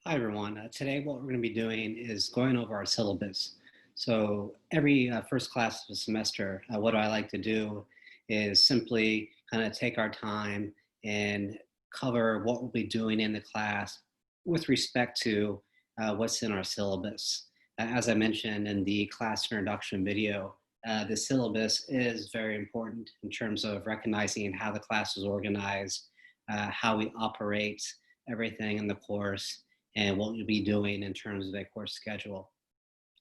Hi everyone. Today what we're going to be doing is going over our syllabus. So every first class of the semester, what I like to do is simply kind of take our time and cover what we'll be doing in the class with respect to what's in our syllabus. As I mentioned in the class introduction video, the syllabus is very important in terms of recognizing how the class is organized, how we operate everything in the course, and what you'll be doing in terms of a course schedule.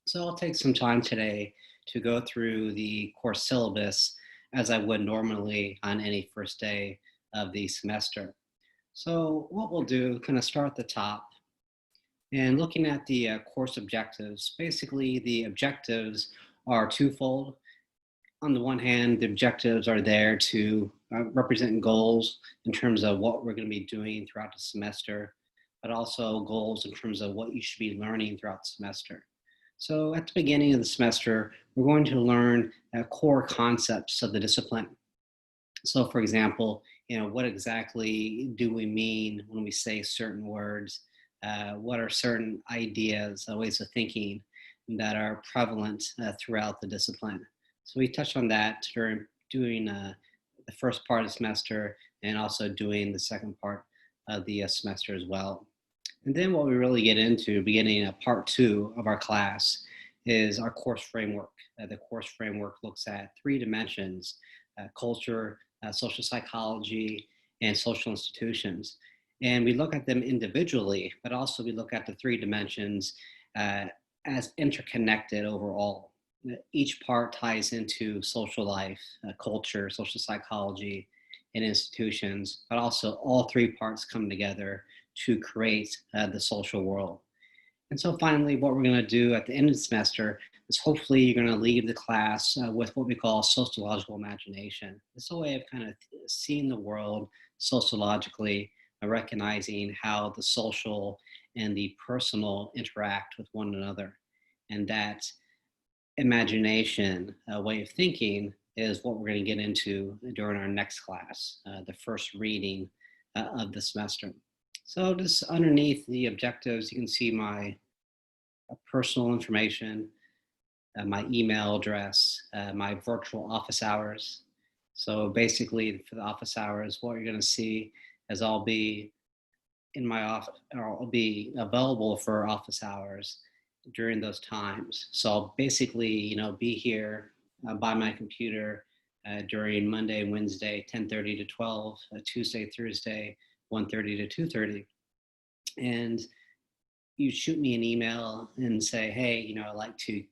So I'll take some time today to go through the course syllabus as I would normally on any first day of the semester. So what we'll do, kind of start at the top and looking at the course objectives. Basically, the objectives are twofold. On the one hand, the objectives are there to represent goals in terms of what we're going to be doing throughout the semester, but also goals in terms of what you should be learning throughout the semester. So at the beginning of the semester, we're going to learn core concepts of the discipline. So for example, what exactly do we mean when we say certain words? What are certain ideas, ways of thinking that are prevalent throughout the discipline? So we touched on that during doing the first part of the semester and also doing the second part of the semester as well. And then what we really get into beginning of part two of our class is our course framework. The course framework looks at three dimensions: culture, social psychology, and social institutions. And we look at them individually, but also we look at the three dimensions uh, as interconnected overall. Each part ties into social life, culture, social psychology, and institutions, but also all three parts come together to create the social world. And so finally, what we're going to do at the end of the semester is hopefully you're going to leave the class with what we call sociological imagination. It's a way of kind of seeing the world sociologically, recognizing how the social and the personal interact with one another. And that imagination way of thinking is what we're going to get into during our next class, the first reading of the semester. So just underneath the objectives, you can see my personal information, my email address, my virtual office hours. So basically for the office hours, what you're going to see is I'll be in my office, or I'll be available for office hours during those times. So I'll basically, be here by my computer during Monday, Wednesday, 10:30 to 12, Tuesday, Thursday, 1:30 to 2:30. And you shoot me an email and say, hey, I'd like to,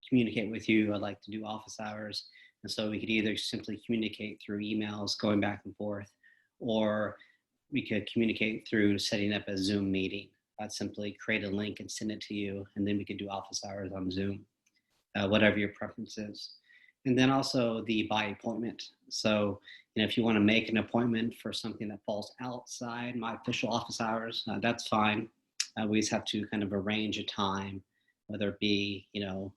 communicate with you. I'd like to do office hours. And so we could either simply communicate through emails going back and forth, or we could communicate through setting up a Zoom meeting. I'd simply create a link and send it to you, and then we could do office hours on Zoom, whatever your preference is. And then also the by appointment. So, if you want to make an appointment for something that falls outside my official office hours, that's fine. We just have to kind of arrange a time, whether it be,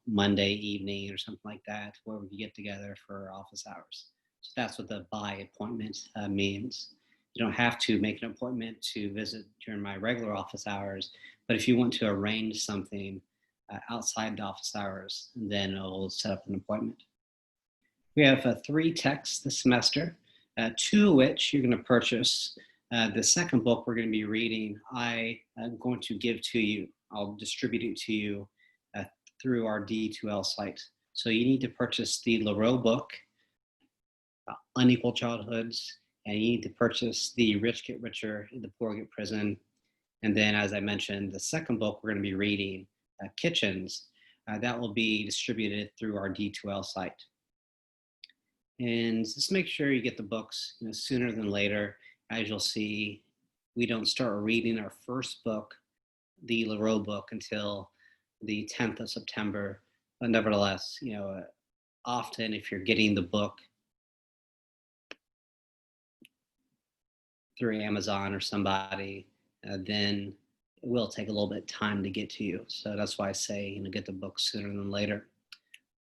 Monday evening or something like that, where we can get together for office hours. So that's what the by appointment means. You don't have to make an appointment to visit during my regular office hours, but if you want to arrange something outside the office hours, then we'll set up an appointment. We have three texts this semester, two of which you're going to purchase. The second book we're going to be reading, I am going to give to you. I'll distribute it to you through our D2L site. So you need to purchase the Leroux book, Unequal Childhoods, and you need to purchase the Rich Get Richer, The Poor Get Prison. And then, as I mentioned, the second book we're going to be reading, Kitchens, that will be distributed through our D2L site. And just make sure you get the books sooner than later. As you'll see, we don't start reading our first book, the Leroux book, until the 10th of September. But nevertheless, often if you're getting the book through Amazon or somebody, then it will take a little bit of time to get to you. So that's why I say, get the book sooner than later.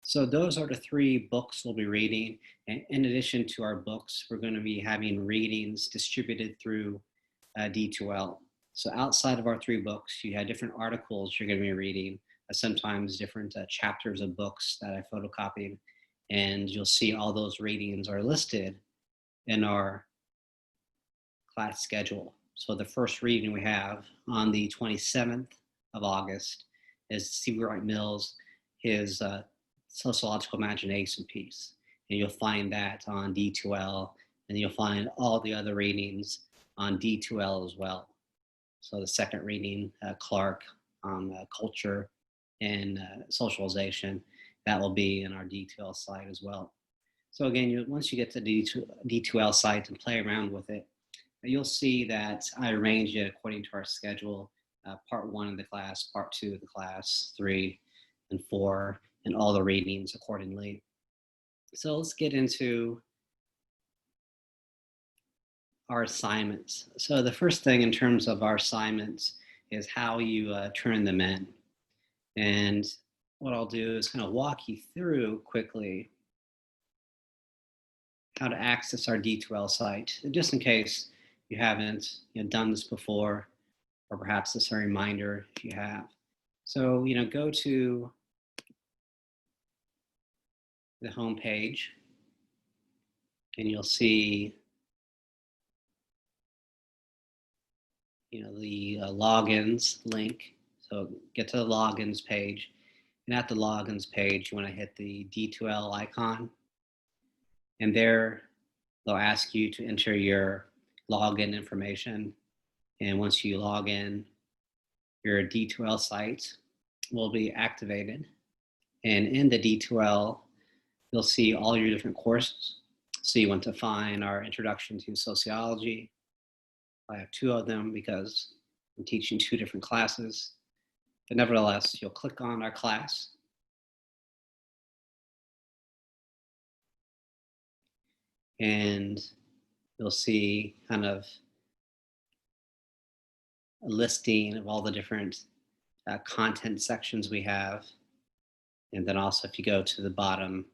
So those are the three books we'll be reading. And in addition to our books, we're going to be having readings distributed through D2L. So outside of our 3 books, you have different articles you're going to be reading, sometimes different chapters of books that I photocopied, and you'll see all those readings are listed in our class schedule. So the first reading we have on the 27th of August is C. Wright Mills, his sociological imagination piece. And you'll find that on D2L, and you'll find all the other readings on D2L as well. So the second reading, Clark, on culture and socialization, that will be in our D2L site as well. So again, once you get to the D2L site and play around with it, you'll see that I arranged it according to our schedule, part 1 of the class, part 2 of the class, 3 and 4, and all the readings accordingly. So let's get into our assignments. So the first thing in terms of our assignments is how you turn them in. And what I'll do is kind of walk you through quickly how to access our D2L site, just in case you haven't done this before, or perhaps it's a reminder if you have. So, go to the home page and you'll see the logins link. So get to the logins page, and at the logins page you want to hit the D2L icon, and there they'll ask you to enter your login information. And once you log in, your D2L site will be activated, and in the D2L you'll see all your different courses. So you want to find our Introduction to Sociology. I have 2 of them because I'm teaching 2 different classes. But nevertheless, you'll click on our class. And you'll see kind of a listing of all the different content sections we have. And then also if you go to the bottom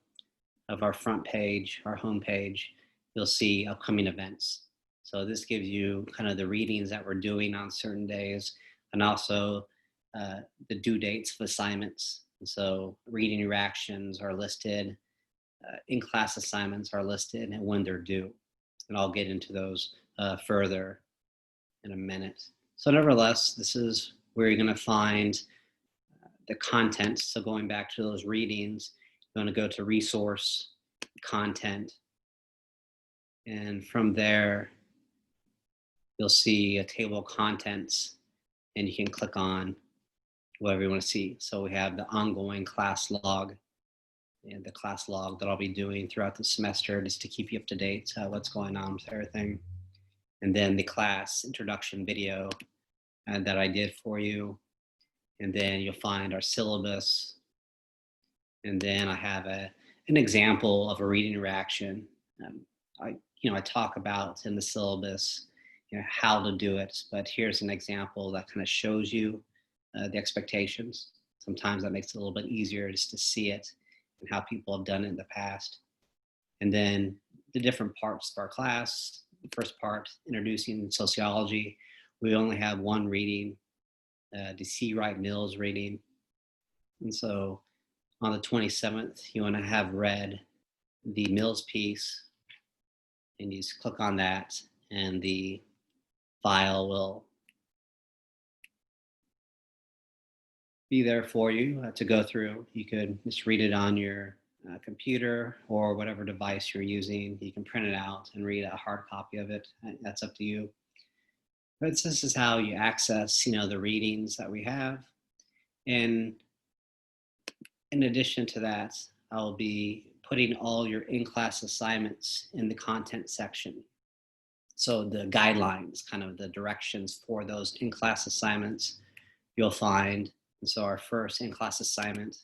of our front page, our home page, you'll see upcoming events. So this gives you kind of the readings that we're doing on certain days, and also the due dates of assignments. And so reading reactions are listed, in-class assignments are listed, and when they're due. And I'll get into those further in a minute. So nevertheless, this is where you're going to find the content. So going back to those readings, you want to go to resource, content, and from there, you'll see a table of contents, and you can click on whatever you want to see. So we have the ongoing class log, and the class log that I'll be doing throughout the semester just to keep you up to date what's going on with everything. And then the class introduction video that I did for you. And then you'll find our syllabus. And then I have an example of a reading reaction. I talk about in the syllabus how to do it, but here's an example that kind of shows you the expectations. Sometimes that makes it a little bit easier just to see it and how people have done it in the past. And then the different parts of our class. The first part, introducing sociology, we only have 1 reading, the C. Wright Mills reading. And so on the 27th, you want to have read the Mills piece, and you just click on that, and the file will be there for you to go through. You could just read it on your computer or whatever device you're using. You can print it out and read a hard copy of it. That's up to you. But this is how you access, the readings that we have. And in addition to that, I'll be putting all your in-class assignments in the content section. So the guidelines, kind of the directions for those in-class assignments, you'll find. And so our first in-class assignment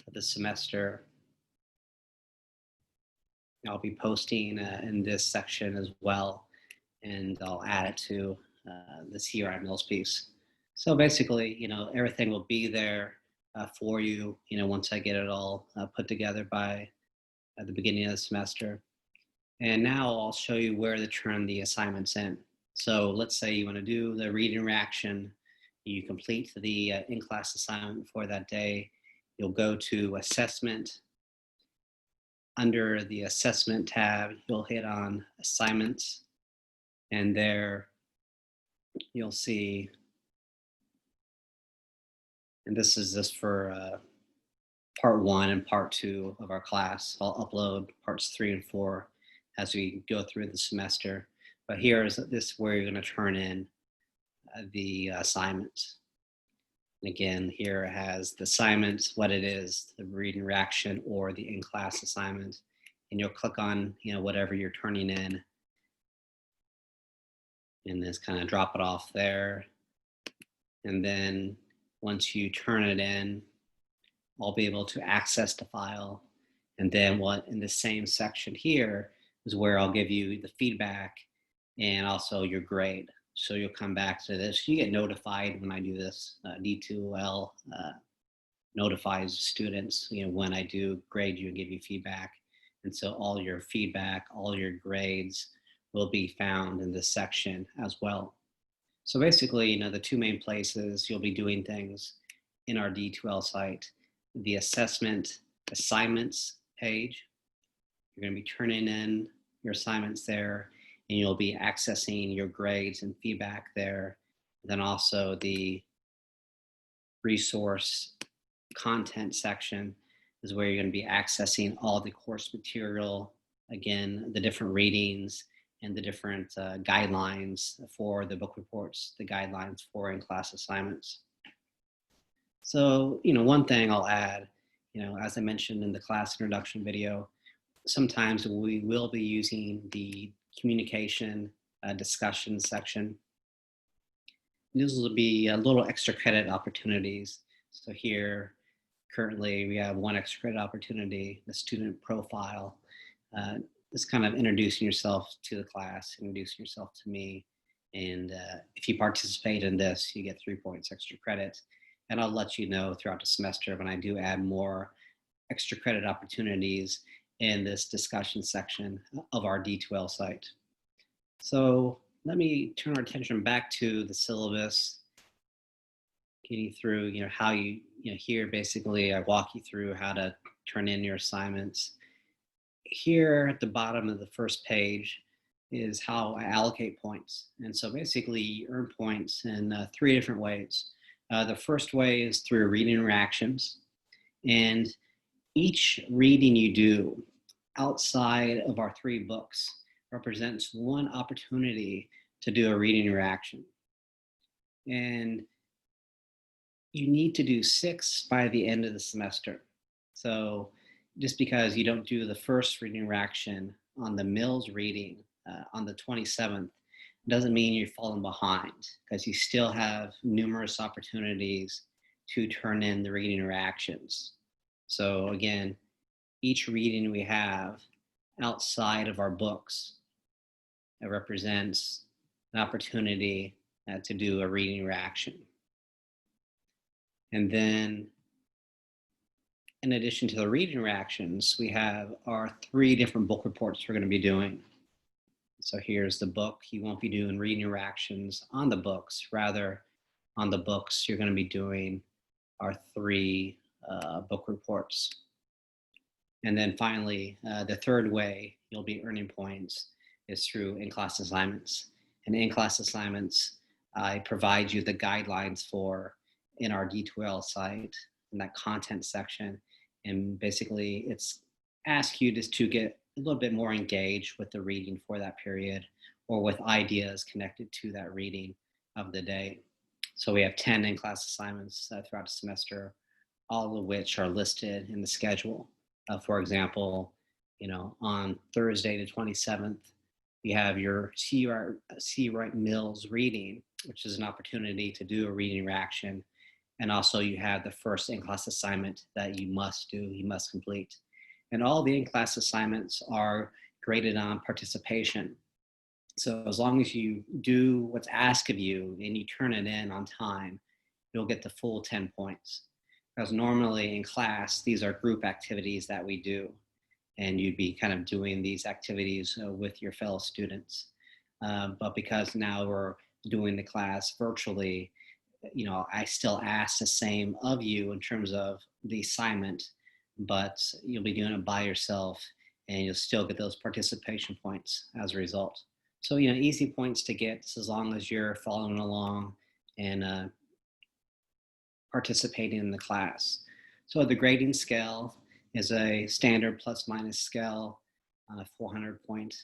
of the semester, I'll be posting in this section as well, and I'll add it to the C. Wright Mills piece. So basically, everything will be there for you, once I get it all put together by the beginning of the semester. And now I'll show you where to turn the assignments in. So let's say you want to do the read interaction, you complete the in-class assignment for that day, you'll go to assessment. Under the assessment tab, you'll hit on assignments, and there you'll see, and this is just for part 1 and part 2 of our class. I'll upload parts 3 and 4 as we go through the semester. But here is this where you're going to turn in the assignments. And again, here it has the assignments, what it is, the read and reaction, or the in-class assignment. And you'll click on, whatever you're turning in, and just kind of drop it off there. And then once you turn it in, I'll be able to access the file. And then what in the same section here is where I'll give you the feedback and also your grade. So you'll come back to this. You get notified when I do this. D2L notifies students, when I do grade you and give you feedback. And so all your feedback, all your grades will be found in this section as well. So basically, the two main places you'll be doing things in our D2L site, the assessment assignments page. You're going to be turning in your assignments there, and you'll be accessing your grades and feedback there. Then also the resource content section is where you're going to be accessing all the course material, again, the different readings and the different guidelines for the book reports, the guidelines for in-class assignments. So, one thing I'll add, as I mentioned in the class introduction video, sometimes we will be using the communication discussion section. These will be little extra credit opportunities. So here, currently, we have 1 extra credit opportunity, the student profile. Just kind of introducing yourself to the class, introducing yourself to me. And if you participate in this, you get 3 points extra credit. And I'll let you know throughout the semester when I do add more extra credit opportunities in this discussion section of our D2L site. So let me turn our attention back to the syllabus, getting through, how you, here basically I walk you through how to turn in your assignments. Here at the bottom of the first page is how I allocate points. And so basically you earn points in 3 different ways. The first way is through reading interactions. And each reading you do outside of our 3 books represents 1 opportunity to do a reading interaction. And you need to do 6 by the end of the semester. So just because you don't do the first reading interaction on the Mills reading on the 27th doesn't mean you're falling behind, because you still have numerous opportunities to turn in the reading interactions. So again, each reading we have outside of our books, it represents an opportunity to do a reading interaction. And then in addition to the reading interactions, we have our 3 different book reports we're going to be doing. So here's the book. You won't be doing reading interactions on the books. Rather, on the books, you're going to be doing our 3 book reports. And then finally, the third way you'll be earning points is through in-class assignments. And in-class assignments, I provide you the guidelines for in our D2L site, in that content section. And basically, it's ask you just to get a little bit more engaged with the reading for that period, or with ideas connected to that reading of the day. So we have 10 in-class assignments throughout the semester, all of which are listed in the schedule. For example, on Thursday the 27th, you have your C. Wright Mills reading, which is an opportunity to do a reading interaction. And also you have the first in-class assignment that you must do, you must complete. And all the in-class assignments are graded on participation. So as long as you do what's asked of you and you turn it in on time, you'll get the full 10 points. Because normally in class, these are group activities that we do, and you'd be kind of doing these activities with your fellow students. but because now we're doing the class virtually, I still ask the same of you in terms of the assignment, but you'll be doing it by yourself and you'll still get those participation points as a result. So, easy points to get as long as you're following along and participating in the class. So the grading scale is a standard plus minus scale on a 400-point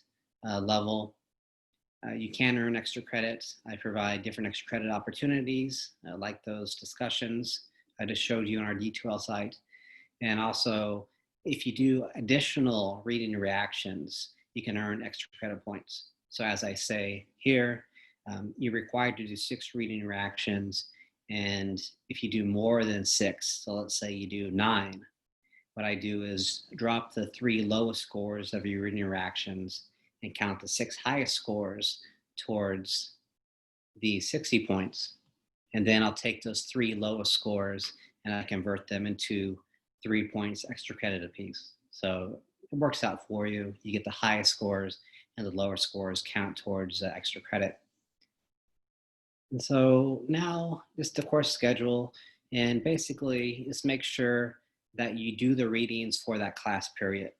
level. You can earn extra credit. I provide different extra credit opportunities, like those discussions I just showed you on our D2L site. And also, if you do additional reading reactions, you can earn extra credit points. So as I say here, you're required to do 6 reading reactions. And if you do more than 6, so let's say you do 9, what I do is drop the 3 lowest scores of your reading reactions and count the 6 highest scores towards the 60 points. And then I'll take those 3 lowest scores and I convert them into 3 points extra credit apiece. So it works out for you. You get the highest scores and the lower scores count towards extra credit. And so now just the course schedule, and basically just make sure that you do the readings for that class period.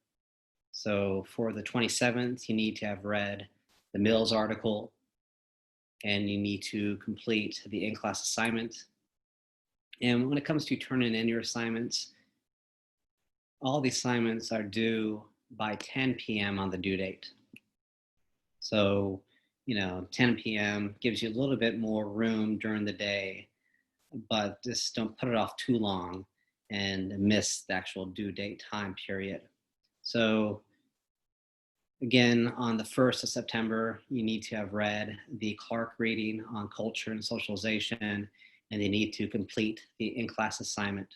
So for the 27th, you need to have read the Mills article and you need to complete the in-class assignment. And when it comes to turning in your assignments, all the assignments are due by 10 p.m. on the due date. So, 10 p.m. gives you a little bit more room during the day, but just don't put it off too long and miss the actual due date time period. So again, on the 1st of September, you need to have read the Clark reading on culture and socialization, and you need to complete the in-class assignment.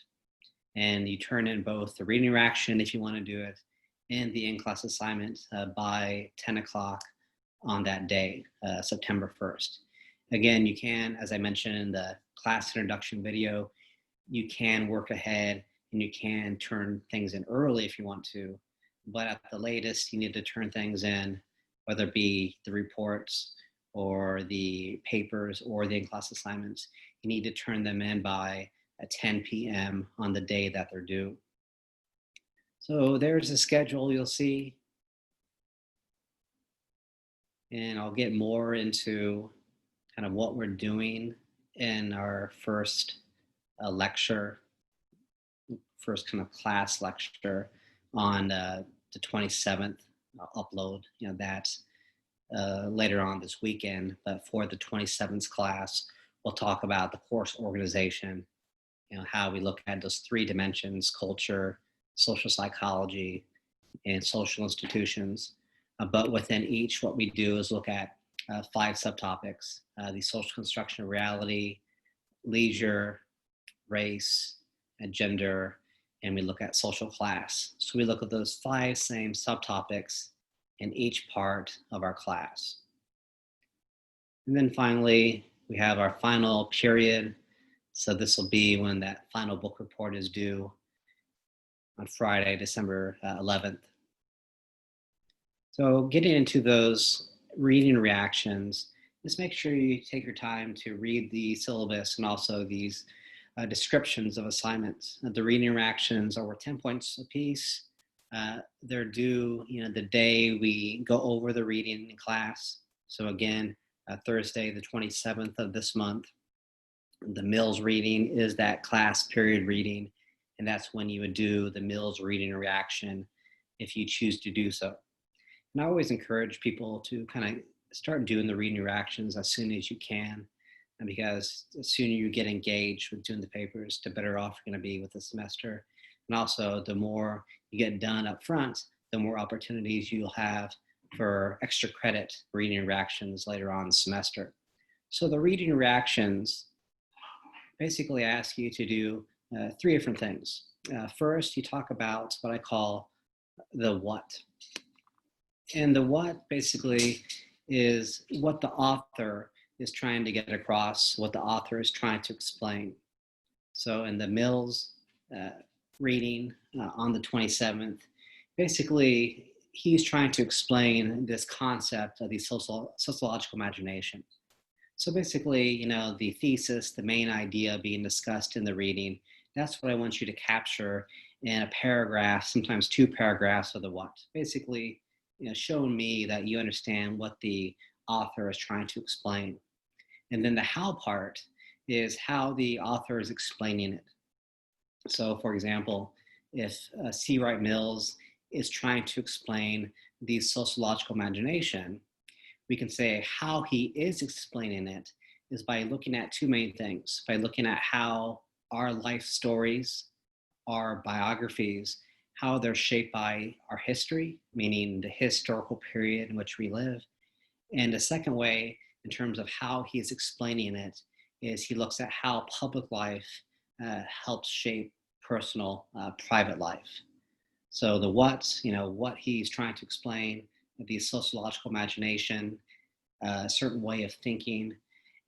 And you turn in both the reading reaction, if you want to do it, and the in-class assignment by 10 o'clock on that day, September 1st. Again, you can, as I mentioned in the class introduction video, you can work ahead and you can turn things in early if you want to, but at the latest, you need to turn things in, whether it be the reports or the papers or the in-class assignments. You need to turn them in by 10 p.m. on the day that they're due. So there's a schedule you'll see. And I'll get more into kind of what we're doing in our first lecture, first kind of class lecture on the 27th. I'll upload that later on this weekend. But for the 27th class, we'll talk about the course organization, how we look at those 3 dimensions: culture, social psychology, and social institutions. But within each, what we do is look at 5 subtopics: the social construction of reality, leisure, race, and gender, and we look at social class. So we look at those 5 same subtopics in each part of our class. And then finally, we have our final period. So this will be when that final book report is due on Friday, December 11th. So getting into those reading reactions, just make sure you take your time to read the syllabus and also these descriptions of assignments. The reading reactions are worth 10 points apiece. They're due, the day we go over the reading in class. So again, Thursday, the 27th of this month. The Mills reading is that class period reading, and that's when you would do the Mills reading reaction if you choose to do so. And I always encourage people to kind of start doing the reading reactions as soon as you can, and because the sooner you get engaged with doing the papers, the better off you're going to be with the semester. And also, the more you get done up front, the more opportunities you'll have for extra credit reading reactions later on in the semester. So the reading reactions basically ask you to do 3 different things. First, you talk about what I call the what. And the what basically is what the author is trying to get across, what the author is trying to explain. So in the Mills reading on the 27th, basically he's trying to explain this concept of the sociological imagination. So basically, the thesis, the main idea being discussed in the reading, that's what I want you to capture in a paragraph, sometimes two paragraphs of the what. Basically, showing me that you understand what the author is trying to explain. And then the how part is how the author is explaining it. So, for example, if C. Wright Mills is trying to explain the sociological imagination, we can say how he is explaining it is by looking at two main things, by looking at how our life stories, our biographies, how they're shaped by our history, meaning the historical period in which we live. And the second way, in terms of how he is explaining it, is he looks at how public life helps shape personal, private life. So the what, what he's trying to explain, the sociological imagination, a certain way of thinking,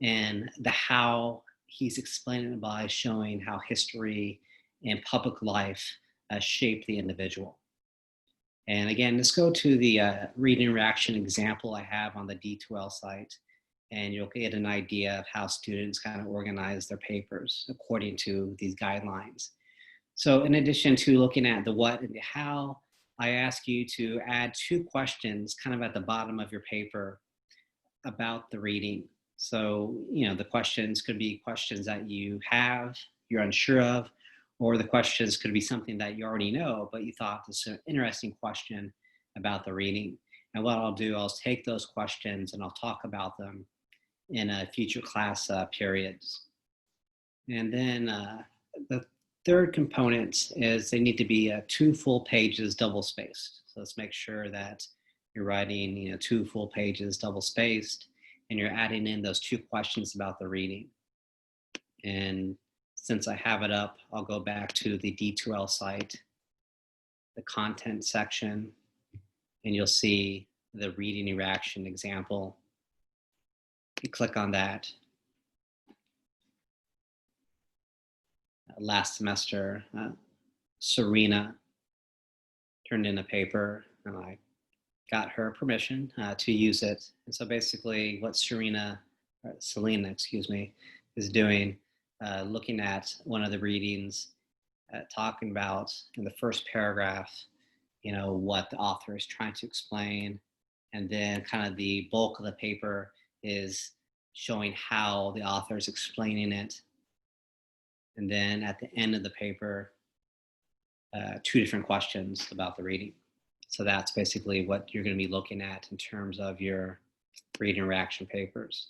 and the how he's explaining it by showing how history and public life shape the individual. And again, let's go to the reading reaction example I have on the D2L site, and you'll get an idea of how students kind of organize their papers according to these guidelines. So in addition to looking at the what and the how, I ask you to add two questions kind of at the bottom of your paper about the reading. So, the questions could be questions that you have, you're unsure of, or the questions could be something that you already know, but you thought this is an interesting question about the reading. And what I'll do, I'll take those questions and I'll talk about them in a future class periods. And then the third component is they need to be 2 full pages double spaced. So let's make sure that you're writing 2 full pages double spaced and you're adding in those 2 questions about the reading. And since I have it up, I'll go back to the D2L site, the content section, and you'll see the reading reaction example. You click on that. Last semester, Serena turned in a paper and I got her permission to use it. And so basically what Selena, is doing, looking at one of the readings, talking about in the first paragraph, what the author is trying to explain. And then kind of the bulk of the paper is showing how the author is explaining it. And then at the end of the paper, 2 different questions about the reading. So that's basically what you're going to be looking at in terms of your reading reaction papers.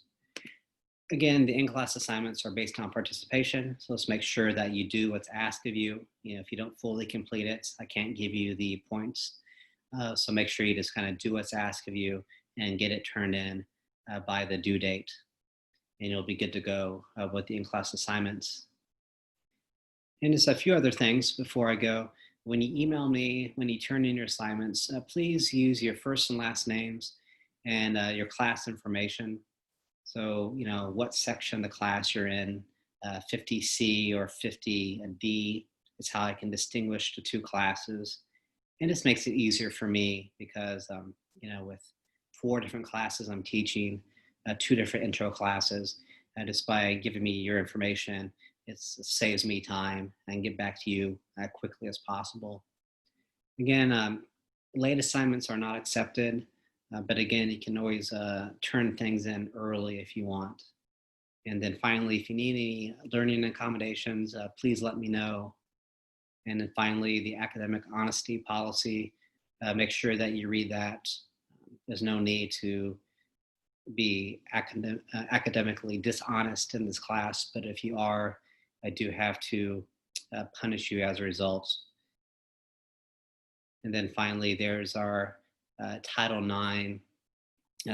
Again, the in-class assignments are based on participation, so let's make sure that you do what's asked of you. If you don't fully complete it, I can't give you the points. So make sure you just kind of do what's asked of you and get it turned in by the due date. And you'll be good to go with the in-class assignments. And just a few other things before I go. When you email me, when you turn in your assignments, please use your first and last names and your class information. So, what section of the class you're in, 50C or 50D is how I can distinguish the 2 classes. And this makes it easier for me because, with 4 different classes I'm teaching, 2 different intro classes, just by giving me your information, it saves me time and get back to you as quickly as possible. Again, late assignments are not accepted, but again, you can always turn things in early if you want. And then finally, if you need any learning accommodations, please let me know. And then finally, the academic honesty policy, make sure that you read that. There's no need to be academically dishonest in this class, but if you are, I do have to punish you as a result. And then finally, there's our Title IX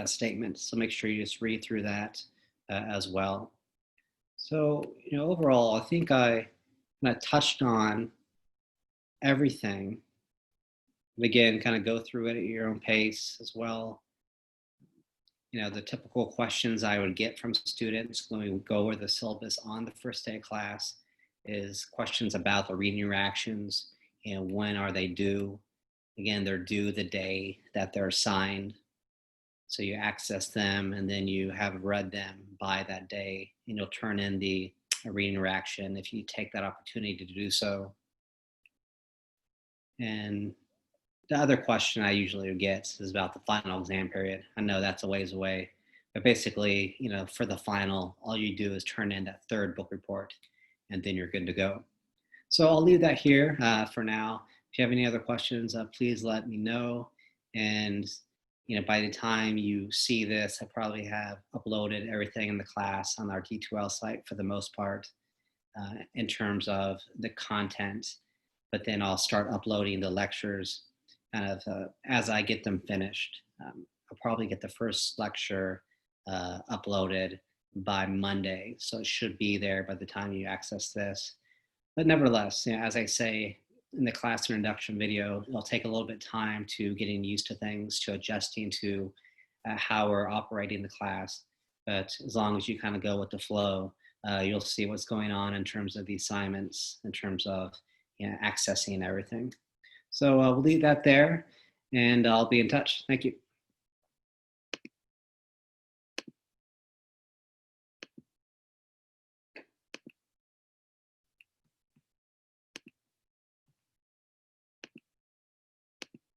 statement. So make sure you just read through that as well. So, overall, I think I kind of touched on everything. And again, kind of go through it at your own pace as well. The typical questions I would get from students when we go over the syllabus on the first day of class is questions about the reading reactions and when are they due. Again, they're due the day that they're assigned. So you access them and then you have read them by that day, and you'll turn in the reading interaction if you take that opportunity to do so. And the other question I usually get is about the final exam period. I know that's a ways away, but basically, for the final, all you do is turn in that third book report, and then you're good to go. So I'll leave that here for now. If you have any other questions, please let me know. And by the time you see this, I probably have uploaded everything in the class on our D2L site for the most part in terms of the content. But then I'll start uploading the lectures kind of as I get them finished. I'll probably get the first lecture uploaded by Monday, so it should be there by the time you access this. But nevertheless, as I say in the class introduction video, it'll take a little bit of time to getting used to things, to adjusting to how we're operating the class. But as long as you kind of go with the flow, you'll see what's going on in terms of the assignments, in terms of accessing everything. So we'll leave that there, and I'll be in touch. Thank you.